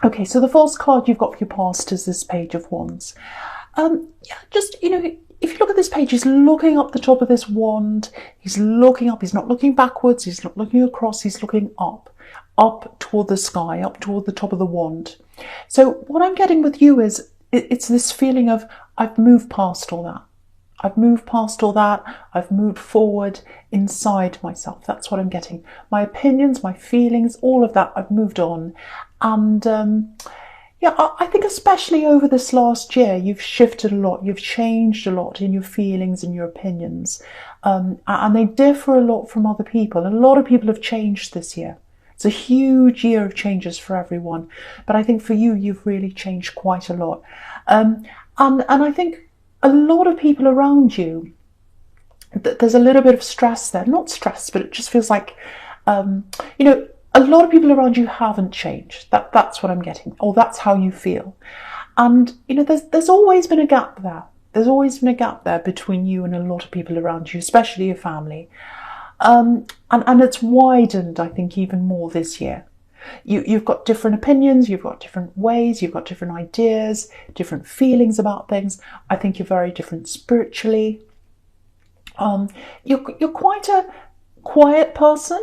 Okay, so the false card you've got for your past is this Page of Wands. Yeah, just, if you look at this page, he's looking up the top of this wand. He's looking up. He's not looking backwards. He's not looking across. He's looking up toward the sky, up toward the top of the wand. So what I'm getting with you is it's this feeling of, I've moved past all that. I've moved past all that. I've moved forward inside myself. That's what I'm getting. My opinions, my feelings, all of that, I've moved on. And yeah, I think especially over this last year, you've shifted a lot. You've changed a lot in your feelings and your opinions. And they differ a lot from other people. A lot of people have changed this year. It's a huge year of changes for everyone. But I think for you, you've really changed quite a lot. And I think a lot of people around you, there's a little bit of stress there. Not stress, but it just feels like, a lot of people around you haven't changed. That's what I'm getting, or that's how you feel. And, there's always been a gap there. There's always been a gap there between you and a lot of people around you, especially your family. And it's widened, I think, even more this year. You've got different opinions, you've got different ways, you've got different ideas, different feelings about things. I think you're very different spiritually. You're quite a quiet person,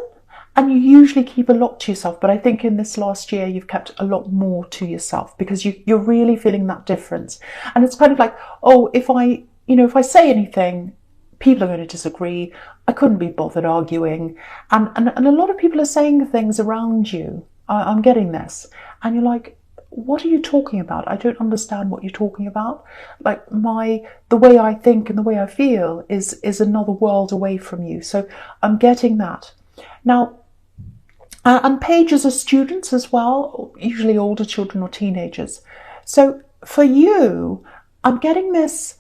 and you usually keep a lot to yourself. But I think in this last year, you've kept a lot more to yourself because you're really feeling that difference. And it's kind of like, oh, if I say anything, people are going to disagree. I couldn't be bothered arguing. And a lot of people are saying things around you. I'm getting this. And you're like, what are you talking about? I don't understand what you're talking about. Like the way I think and the way I feel is another world away from you. So I'm getting that. Now, and pages are students as well, usually older children or teenagers. So for you, I'm getting this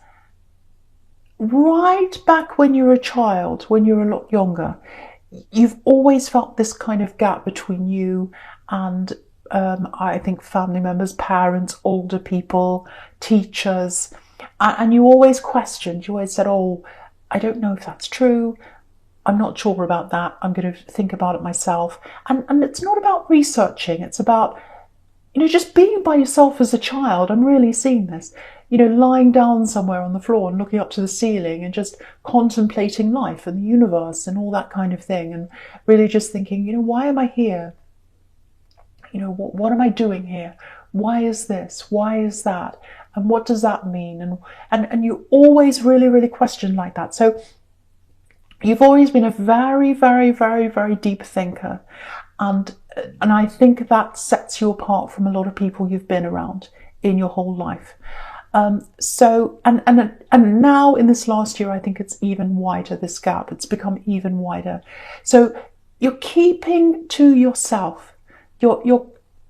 right back when you were a child, when you were a lot younger. You've always felt this kind of gap between you and I think family members, parents, older people, teachers. And you always questioned, you always said, oh, I don't know if that's true. I'm not sure about that. I'm going to think about it myself. And it's not about researching. It's about, just being by yourself as a child. I'm really seeing this. Lying down somewhere on the floor and looking up to the ceiling and just contemplating life and the universe and all that kind of thing. And really just thinking, why am I here? What am I doing here? Why is this? Why is that? And what does that mean? And you always really, really question like that. So you've always been a very, very, very, very deep thinker. And I think that sets you apart from a lot of people you've been around in your whole life. So now in this last year, I think it's even wider, this gap. It's become even wider. So you're keeping to yourself. You're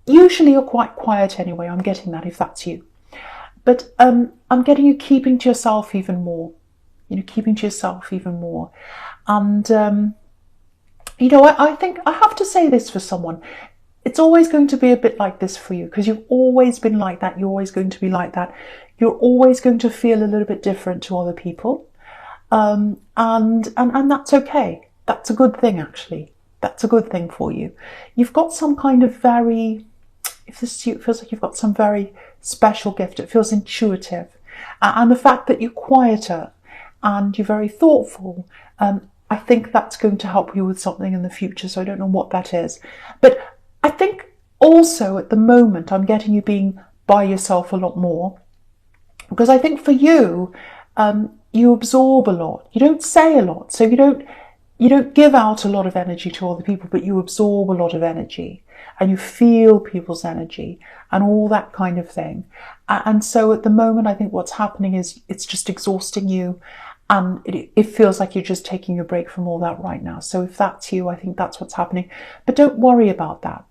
usually you're quite quiet anyway. I'm getting that if that's you. But I'm getting you keeping to yourself even more. Keeping to yourself even more. And, I think I have to say this for someone. It's always going to be a bit like this for you because you've always been like that. You're always going to be like that. You're always going to feel a little bit different to other people. And that's okay. That's a good thing, actually. That's a good thing for you. You've got some kind of it feels like you've got some very special gift. It feels intuitive. And the fact that you're quieter and you're very thoughtful, I think that's going to help you with something in the future. So I don't know what that is. But I think also at the moment, I'm getting you being by yourself a lot more. Because I think for you, you absorb a lot. You don't say a lot. So you don't give out a lot of energy to other people, but you absorb a lot of energy and you feel people's energy and all that kind of thing. And so at the moment, I think what's happening is it's just exhausting you. And it feels like you're just taking a break from all that right now. So if that's you, I think that's what's happening. But don't worry about that.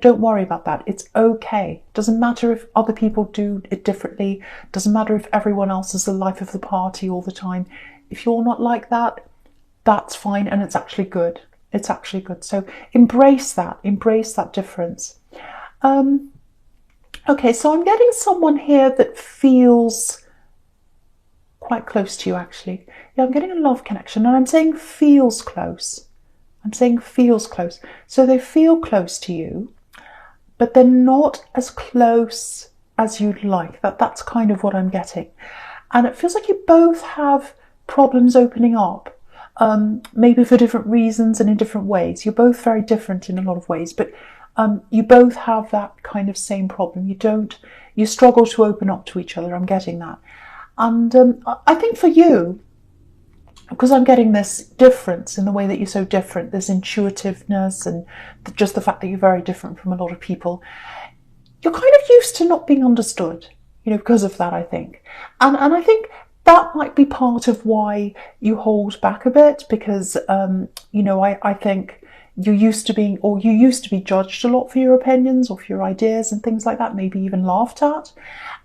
Don't worry about that. It's okay. Doesn't matter if other people do it differently. Doesn't matter if everyone else is the life of the party all the time. If you're not like that, that's fine. And it's actually good. It's actually good. So embrace that. Embrace that difference. Okay, so I'm getting someone here that feels quite close to you, actually. Yeah, I'm getting a love connection, and I'm saying feels close. I'm saying feels close. So they feel close to you, but they're not as close as you'd like. That's kind of what I'm getting. And it feels like you both have problems opening up, maybe for different reasons and in different ways. You're both very different in a lot of ways, but you both have that kind of same problem. You struggle to open up to each other. I'm getting that. And I think for you, because I'm getting this difference in the way that you're so different, this intuitiveness and just the fact that you're very different from a lot of people, you're kind of used to not being understood, because of that, I think. And I think that might be part of why you hold back a bit, because, I think you used to be judged a lot for your opinions or for your ideas and things like that, maybe even laughed at.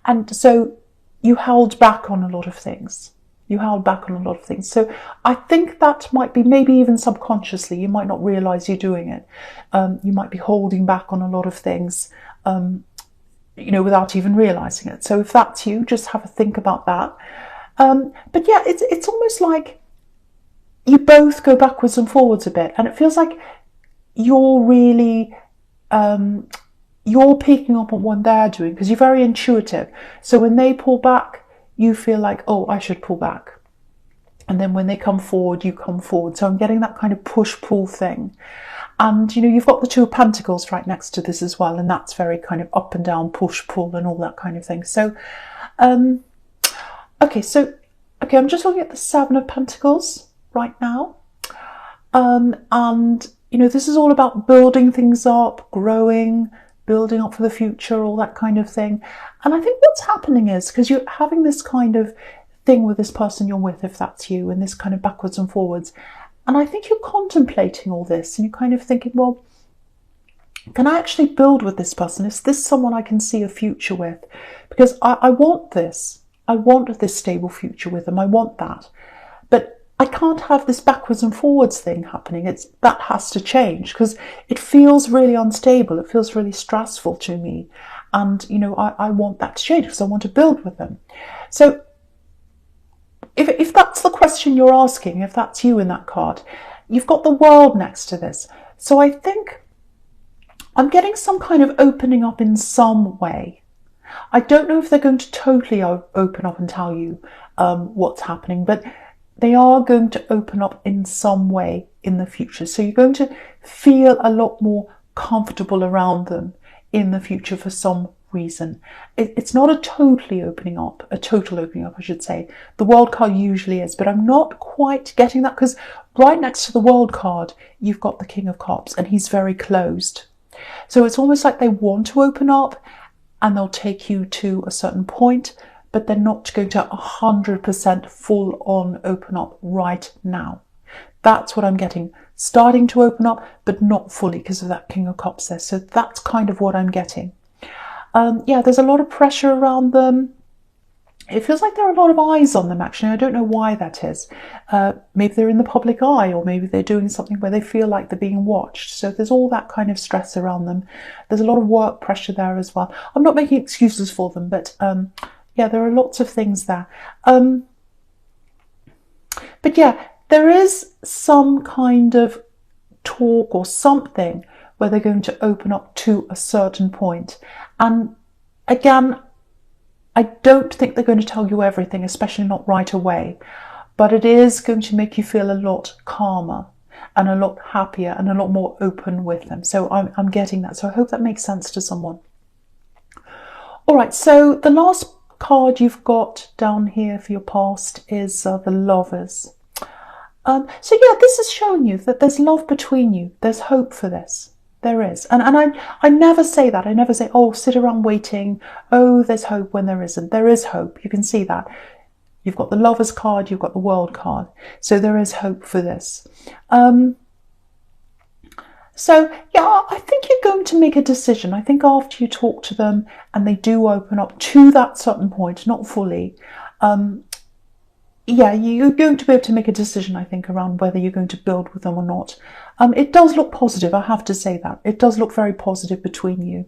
And so you held back on a lot of things. So I think that might be, maybe even subconsciously, you might not realise you're doing it. You might be holding back on a lot of things, without even realising it. So if that's you, just have a think about that. But yeah, it's almost like you both go backwards and forwards a bit, and it feels like you're really, you're picking up on what they're doing, because you're very intuitive. So when they pull back, you feel like, oh, I should pull back. And then when they come forward, you come forward. So I'm getting that kind of push-pull thing. And, you've got the Two of Pentacles right next to this as well. And that's very kind of up and down, push-pull and all that kind of thing. So, okay, I'm just looking at the Seven of Pentacles right now. And, this is all about building things up, growing, building up for the future, all that kind of thing. And I think what's happening is, because you're having this kind of thing with this person you're with, if that's you, and this kind of backwards and forwards. And I think you're contemplating all this, and you're kind of thinking, well, can I actually build with this person? Is this someone I can see a future with? Because I want this. I want this stable future with them. I want that. But I can't have this backwards and forwards thing happening. That has to change, because it feels really unstable. It feels really stressful to me. And, I want that to change, because I want to build with them. So if that's the question you're asking, if that's you in that card, you've got the World next to this. So I think I'm getting some kind of opening up in some way. I don't know if they're going to totally open up and tell you what's happening, but they are going to open up in some way in the future. So you're going to feel a lot more comfortable around them in the future for some reason. It's not a total opening up, I should say. The World card usually is, but I'm not quite getting that, because right next to the World card, you've got the King of Cups, and he's very closed. So it's almost like they want to open up, and they'll take you to a certain point, but they're not going to 100% full on open up right now. That's what I'm getting. Starting to open up, but not fully, because of that King of Cups there. So that's kind of what I'm getting. There's a lot of pressure around them. It feels like there are a lot of eyes on them, actually. I don't know why that is. Maybe they're in the public eye, or maybe they're doing something where they feel like they're being watched. So there's all that kind of stress around them. There's a lot of work pressure there as well. I'm not making excuses for them, but there are lots of things there. But yeah, there is some kind of talk or something where they're going to open up to a certain point. And again, I don't think they're going to tell you everything, especially not right away. But it is going to make you feel a lot calmer and a lot happier and a lot more open with them. So I'm getting that. So I hope that makes sense to someone. All right, so the last card you've got down here for your past is the Lovers. This is showing you that there's love between you. There's hope for this. There is. And I never say that. I never say, oh, sit around waiting. Oh, there's hope when there isn't. There is hope. You can see that. You've got the Lovers card. You've got the World card. So there is hope for this. I think you're going to make a decision. I think after you talk to them and they do open up to that certain point, not fully, you're going to be able to make a decision, I think, around whether you're going to build with them or not. It does look positive, I have to say that. It does look very positive between you.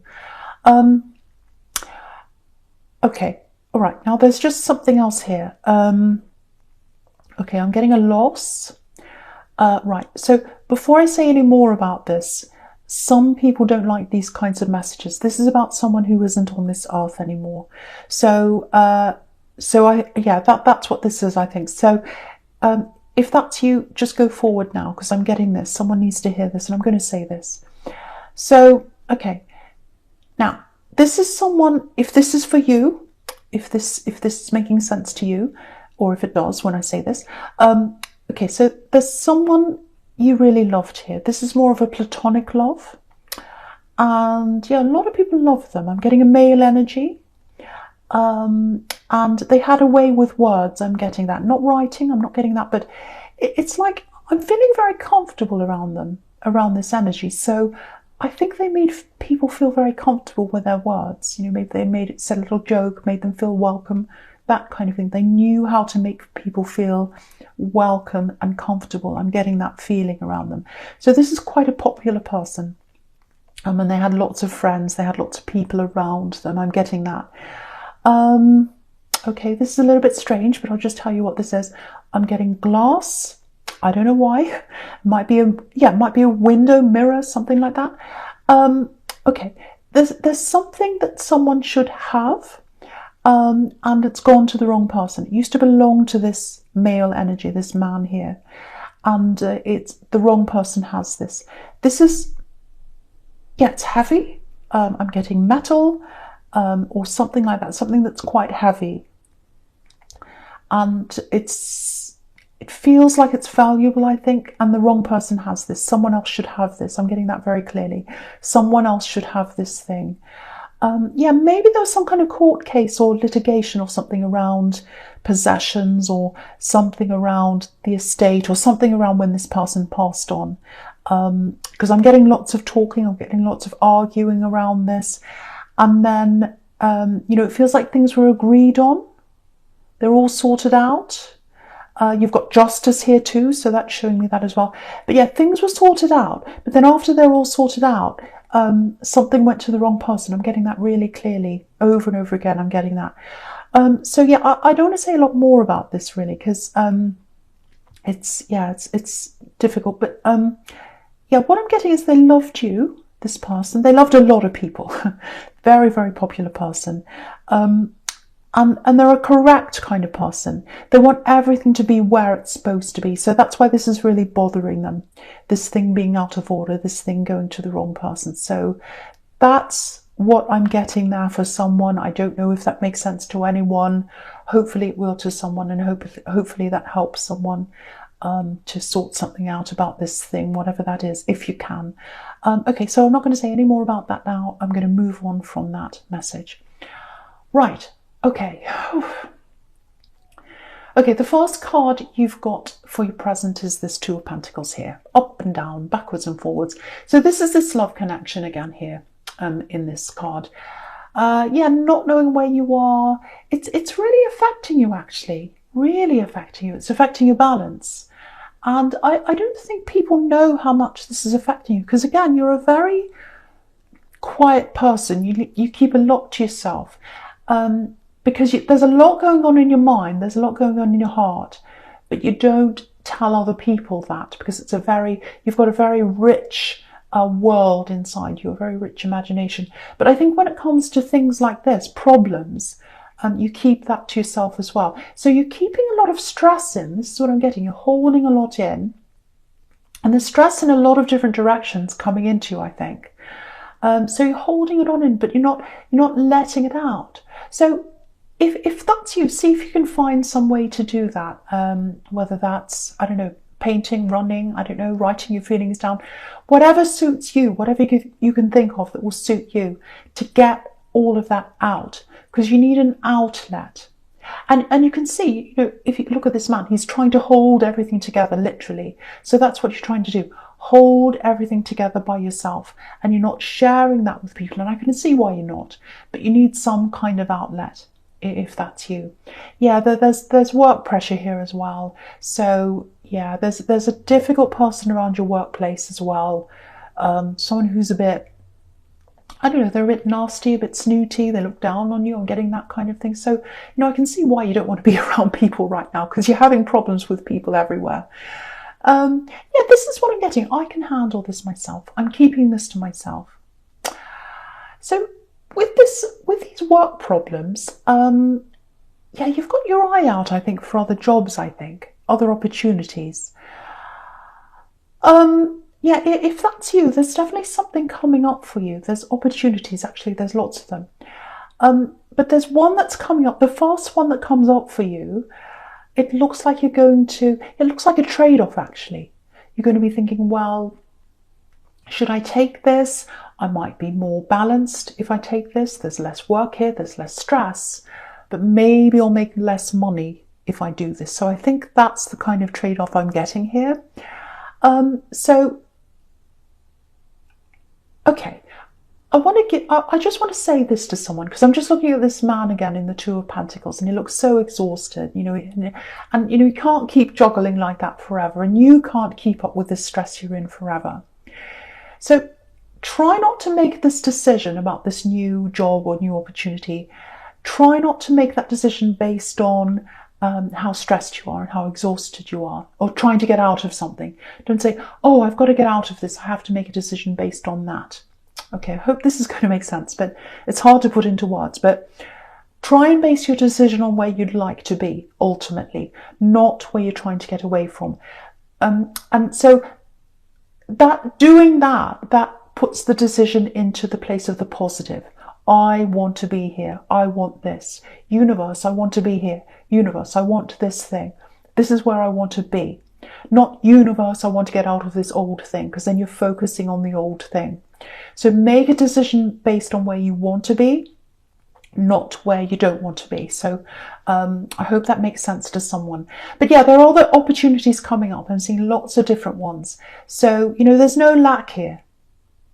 Okay, all right. Now there's just something else here. Okay, I'm getting a loss. Right, so before I say any more about this, some people don't like these kinds of messages. This is about someone who isn't on this earth anymore. So, that's what this is, I think. So, if that's you, just go forward now, because I'm getting this. Someone needs to hear this, and I'm going to say this. So, okay. Now, this is someone, if this is for you, if this is making sense to you, or if it does when I say this, okay, so there's someone you really loved here. This is more of a platonic love. And yeah, a lot of people love them. I'm getting a male energy. And they had a way with words. I'm getting that. Not writing, I'm not getting that. But it's like I'm feeling very comfortable around them, around this energy. So I think they made people feel very comfortable with their words. You know, maybe they said a little joke, made them feel welcome, that kind of thing. They knew how to make people feel welcome and comfortable. I'm getting that feeling around them. So this is quite a popular person. And they had lots of friends. They had lots of people around them. I'm getting that. Okay, this is a little bit strange, but I'll just tell you what this is. I'm getting glass. I don't know why. It might be a window, mirror, something like that. Okay, there's something that someone should have. And it's gone to the wrong person. It used to belong to this male energy, this man here, and it's the wrong person has this. This is, yeah, it's heavy. I'm getting metal, or something like that, something that's quite heavy, and it feels like it's valuable, I think, and the wrong person has this. Someone else should have this. I'm getting that very clearly. Someone else should have this thing. Yeah, maybe there was some kind of court case or litigation or something around possessions, or something around the estate, or something around when this person passed on. Because I'm getting lots of talking, I'm getting lots of arguing around this. And then, it feels like things were agreed on. They're all sorted out. You've got justice here too, so that's showing me that as well. But yeah, things were sorted out. But then after they're all sorted out, something went to the wrong person. I'm getting that really clearly over and over again. I'm getting that. So yeah, I don't want to say a lot more about this really, because it's difficult. But yeah, what I'm getting is they loved you, this person. They loved a lot of people. Very, very popular person. And they're a correct kind of person. They want everything to be where it's supposed to be. So that's why this is really bothering them. This thing being out of order, this thing going to the wrong person. So that's what I'm getting there for someone. I don't know if that makes sense to anyone. Hopefully it will to someone, and hopefully that helps someone to sort something out about this thing, whatever that is, if you can. Okay, so I'm not going to say any more about that now. I'm going to move on from that message. Right. Okay. Okay, the first card you've got for your present is this Two of Pentacles here. Up and down, backwards and forwards. So this is this love connection again here in this card. Yeah, not knowing where you are. It's really affecting you, actually. Really affecting you. It's affecting your balance. And I don't think people know how much this is affecting you. Because again, you're a very quiet person. You keep a lot to yourself. Because there's a lot going on in your mind, there's a lot going on in your heart, but you don't tell other people that, because you've got a very rich world inside you, a very rich imagination. But I think when it comes to things like this, problems, you keep that to yourself as well. So you're keeping a lot of stress in. This is what I'm getting. You're holding a lot in, and there's stress in a lot of different directions coming into you, I think. So you're holding it on in, but you're not letting it out. So if that's you, see if you can find some way to do that. Whether that's, I don't know, painting, running, I don't know, writing your feelings down, whatever suits you, whatever you can think of that will suit you, to get all of that out, because you need an outlet. And you can see, if you look at this man, he's trying to hold everything together, literally. So that's what you're trying to do. Hold everything together by yourself, and you're not sharing that with people. And I can see why you're not, but you need some kind of outlet, if that's you. Yeah, there's work pressure here as well. So yeah, there's a difficult person around your workplace as well. Someone who's a bit, I don't know, they're a bit nasty, a bit snooty, they look down on you. I'm getting that kind of thing. So, I can see why you don't want to be around people right now, because you're having problems with people everywhere. Yeah, this is what I'm getting. I can handle this myself. I'm keeping this to myself. So with these work problems, yeah, you've got your eye out, I think, for other jobs, I think, other opportunities. Yeah, if that's you, there's definitely something coming up for you. There's opportunities, actually, there's lots of them. But there's one that's coming up, the first one that comes up for you, it looks like you're going to, it looks like a trade-off, actually. You're going to be thinking, well, should I take this? I might be more balanced if I take this. There's less work here, there's less stress, but maybe I'll make less money if I do this. So I think that's the kind of trade-off I'm getting here. So, okay, I just want to say this to someone, because I'm just looking at this man again in the Two of Pentacles, and he looks so exhausted, you know, and you know, you can't keep juggling like that forever, and you can't keep up with the stress you're in forever. So try not to make this decision about this new job or new opportunity. Try not to make that decision based on how stressed you are and how exhausted you are, or trying to get out of something. Don't say, oh, I've got to get out of this. I have to make a decision based on that. Okay, I hope this is going to make sense, but it's hard to put into words. But try and base your decision on where you'd like to be, ultimately, not where you're trying to get away from. And so doing that puts the decision into the place of the positive. I want to be here. I want this. Universe, I want to be here. Universe, I want this thing. This is where I want to be. Not universe, I want to get out of this old thing, because then you're focusing on the old thing. So make a decision based on where you want to be, not where you don't want to be. So I hope that makes sense to someone. But yeah, there are other opportunities coming up. I'm seeing lots of different ones. So, you know, there's no lack here.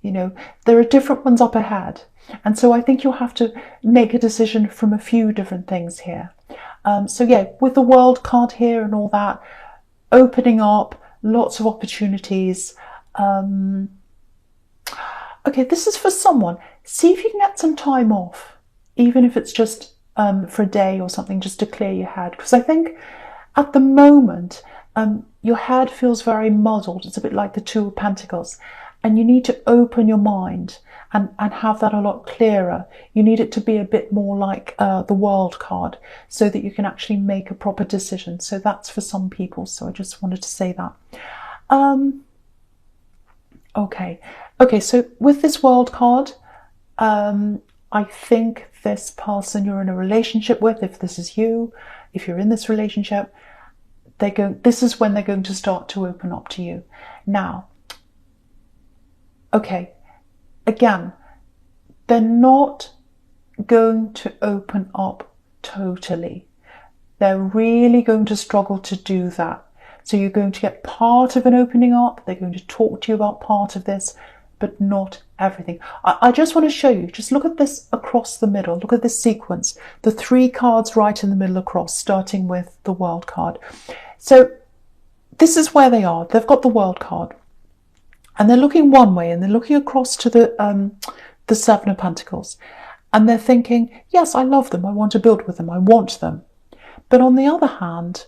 You know, there are different ones up ahead. And so I think you'll have to make a decision from a few different things here. So yeah, with the World card here and all that, opening up, lots of opportunities. Okay, this is for someone. See if you can get some time off, even if it's just for a day or something, just to clear your head. Because I think at the moment, your head feels very muddled. It's a bit like the Two of Pentacles. And you need to open your mind and have that a lot clearer. You need it to be a bit more like the World card, so that you can actually make a proper decision. So that's for some people. So I just wanted to say that. Okay, so with this World card, I think this person you're in a relationship with, if this is you, if you're in this relationship, this is when they're going to start to open up to you. Now, okay, again, they're not going to open up totally. They're really going to struggle to do that. So you're going to get part of an opening up. They're going to talk to you about part of this, but not everything. I just want to show you, just look at this across the middle. Look at this sequence. The 3 cards right in the middle across, starting with the World card. So this is where they are. They've got the World card. And they're looking one way, and they're looking across to the 7 of Pentacles. And they're thinking, yes, I love them. I want to build with them. I want them. But on the other hand,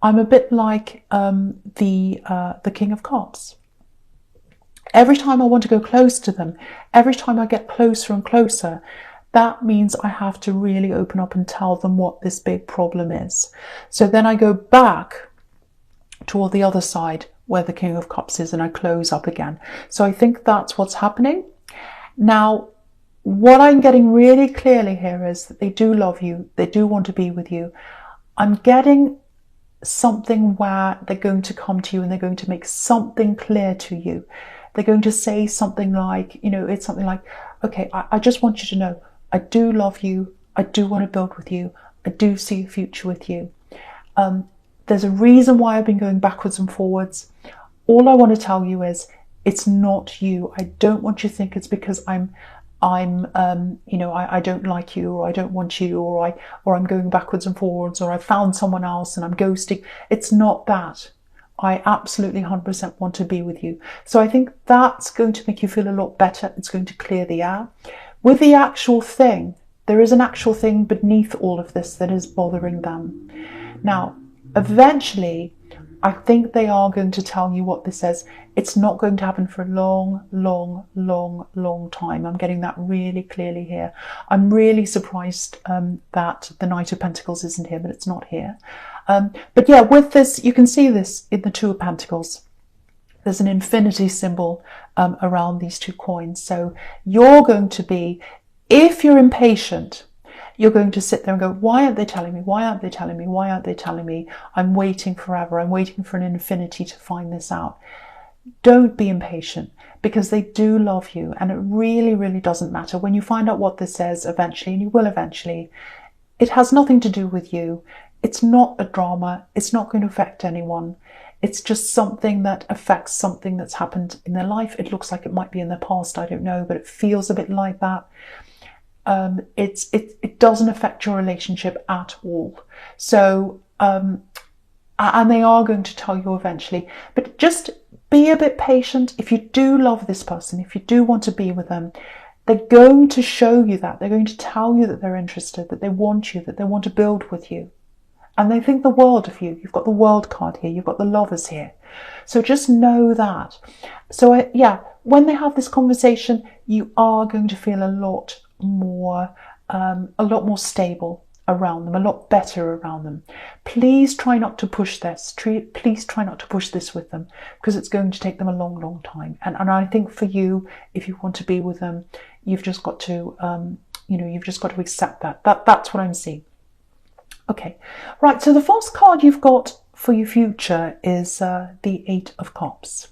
I'm a bit like the King of Cups. Every time I want to go close to them, every time I get closer and closer, that means I have to really open up and tell them what this big problem is. So then I go back toward the other side where the King of Cups is, and I close up again. So I think that's what's happening. Now, what I'm getting really clearly here is that they do love you. They do want to be with you. I'm getting something where they're going to come to you and they're going to make something clear to you. They're going to say something like, you know, it's something like, okay, I just want you to know, I do love you. I do want to build with you. I do see a future with you. There's a reason why I've been going backwards and forwards. All I want to tell you is it's not you. I don't want you to think it's because I'm you know, I don't like you, or I don't want you, or I'm going backwards and forwards, or I found someone else and I'm ghosting. It's not that. I absolutely 100% want to be with you. So I think that's going to make you feel a lot better. It's going to clear the air. With the actual thing, there is an actual thing beneath all of this that is bothering them. Now, eventually, I think they are going to tell you what this says. It's not going to happen for a long, long, long, long time. I'm getting that really clearly here. I'm really surprised that the Knight of Pentacles isn't here, but it's not here. But yeah, with this, you can see this in the Two of Pentacles. There's an infinity symbol around these two coins. So you're going to be, if you're impatient, you're going to sit there and go, why aren't they telling me? Why aren't they telling me? Why aren't they telling me? I'm waiting forever. I'm waiting for an infinity to find this out. Don't be impatient, because they do love you, and it really, really doesn't matter. When you find out what this says eventually, and you will eventually, it has nothing to do with you. It's not a drama. It's not going to affect anyone. It's just something that affects something that's happened in their life. It looks like it might be in their past. I don't know, but it feels a bit like that. It doesn't affect your relationship at all. So, and they are going to tell you eventually, but just be a bit patient. If you do love this person, if you do want to be with them, they're going to show you that. They're going to tell you that they're interested, that they want you, that they want to build with you. And they think the world of you. You've got the World card here. You've got the Lovers here. So just know that. So yeah, when they have this conversation, you are going to feel a lot more stable around them, a lot better around them. Please try not to push this. Please try not to push this with them, because it's going to take them a long, long time. And I think for you, if you want to be with them, you've just got to, you've just got to accept that. That's what I'm seeing. Okay, right, so the first card you've got for your future is the Eight of Cups.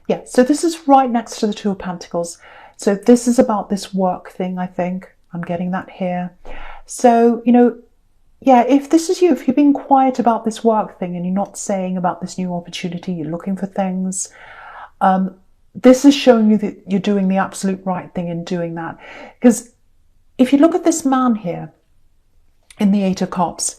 Yeah, so this is right next to the Two of Pentacles. So this is about this work thing, I think. I'm getting that here. So, yeah, if this is you, if you're being quiet about this work thing and you're not saying about this new opportunity, you're looking for things, this is showing you that you're doing the absolute right thing in doing that. Because if you look at this man here, in the Eight of Cups,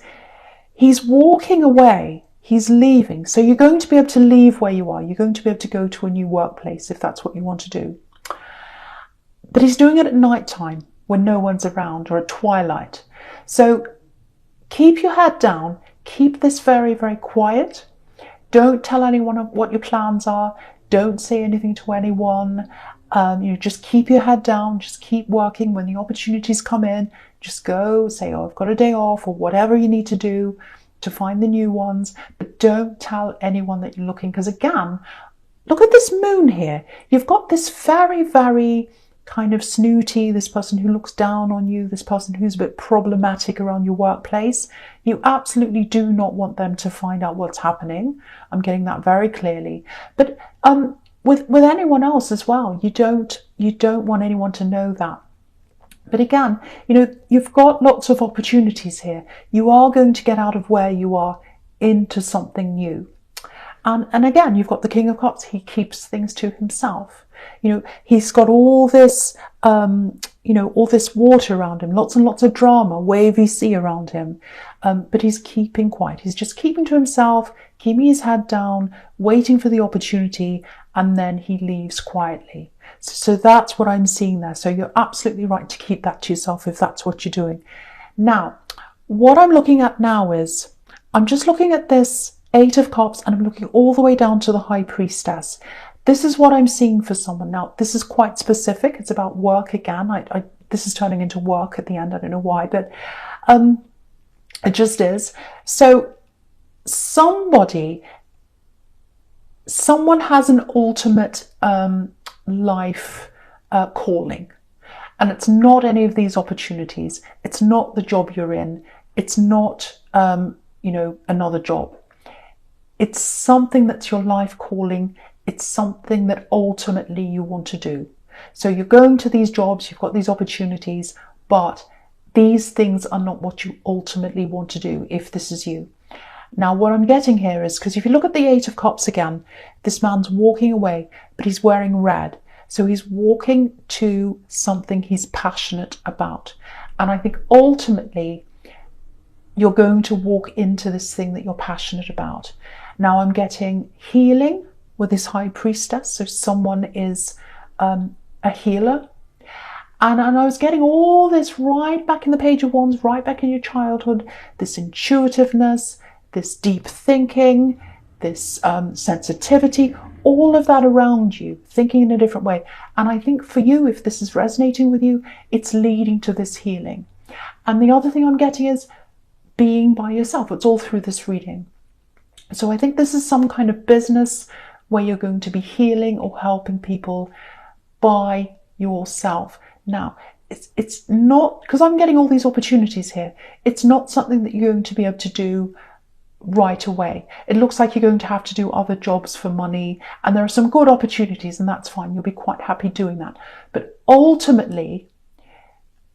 he's walking away, he's leaving. So you're going to be able to leave where you are. You're going to be able to go to a new workplace if that's what you want to do. But he's doing it at night time when no one's around, or at twilight. So keep your head down, keep this very, very quiet. Don't tell anyone what your plans are. Don't say anything to anyone. Just keep your head down, just keep working. When the opportunities come in, just go say, oh, I've got a day off, or whatever you need to do to find the new ones. But don't tell anyone that you're looking, because again, look at this moon here. You've got this very, very kind of snooty, this person who looks down on you, this person who's a bit problematic around your workplace. You absolutely do not want them to find out what's happening. I'm getting that very clearly. But with anyone else as well, you don't want anyone to know that. But again, you've got lots of opportunities here. You are going to get out of where you are into something new. And again, you've got the King of Cups. He keeps things to himself. He's got all this, all this water around him, lots and lots of drama, wavy sea around him. But he's keeping quiet. He's just keeping to himself, keeping his head down, waiting for the opportunity, and then he leaves quietly. So that's what I'm seeing there. So you're absolutely right to keep that to yourself if that's what you're doing. Now, what I'm looking at now is, I'm just looking at this Eight of Cups, and I'm looking all the way down to the High Priestess. This is what I'm seeing for someone. Now, this is quite specific. It's about work again. This is turning into work at the end. I don't know why, but it just is. So someone has an ultimate life calling. And it's not any of these opportunities. It's not the job you're in. It's not, another job. It's something that's your life calling. It's something that ultimately you want to do. So you're going to these jobs, you've got these opportunities, but these things are not what you ultimately want to do if this is you. Now, what I'm getting here is, because if you look at the Eight of Cups again, this man's walking away, but he's wearing red. So he's walking to something he's passionate about. And I think ultimately you're going to walk into this thing that you're passionate about. Now I'm getting healing with this High Priestess. So someone is a healer. And I was getting all this right back in the Page of Wands, right back in your childhood, this intuitiveness, this deep thinking. this sensitivity, all of that around you, thinking in a different way. And I think for you, if this is resonating with you, it's leading to this healing. And the other thing I'm getting is being by yourself. It's all through this reading. So I think this is some kind of business where you're going to be healing or helping people by yourself. Now, it's not, because I'm getting all these opportunities here, it's not something that you're going to be able to do right away. It looks like you're going to have to do other jobs for money, and there are some good opportunities, and that's fine. You'll be quite happy doing that. But ultimately,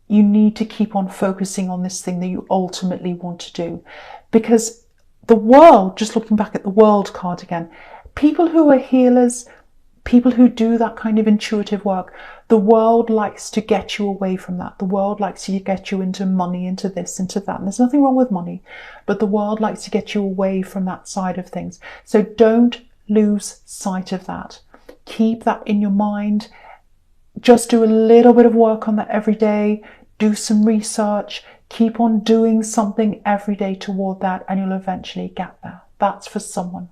you need to keep on focusing on this thing that you ultimately want to do. Because the world, just looking back at the world card again, people who are healers, people who do that kind of intuitive work, the world likes to get you away from that. The world likes to get you into money, into this, into that. And there's nothing wrong with money, but the world likes to get you away from that side of things. So don't lose sight of that. Keep that in your mind. Just do a little bit of work on that every day. Do some research. Keep on doing something every day toward that, and you'll eventually get there. That's for someone.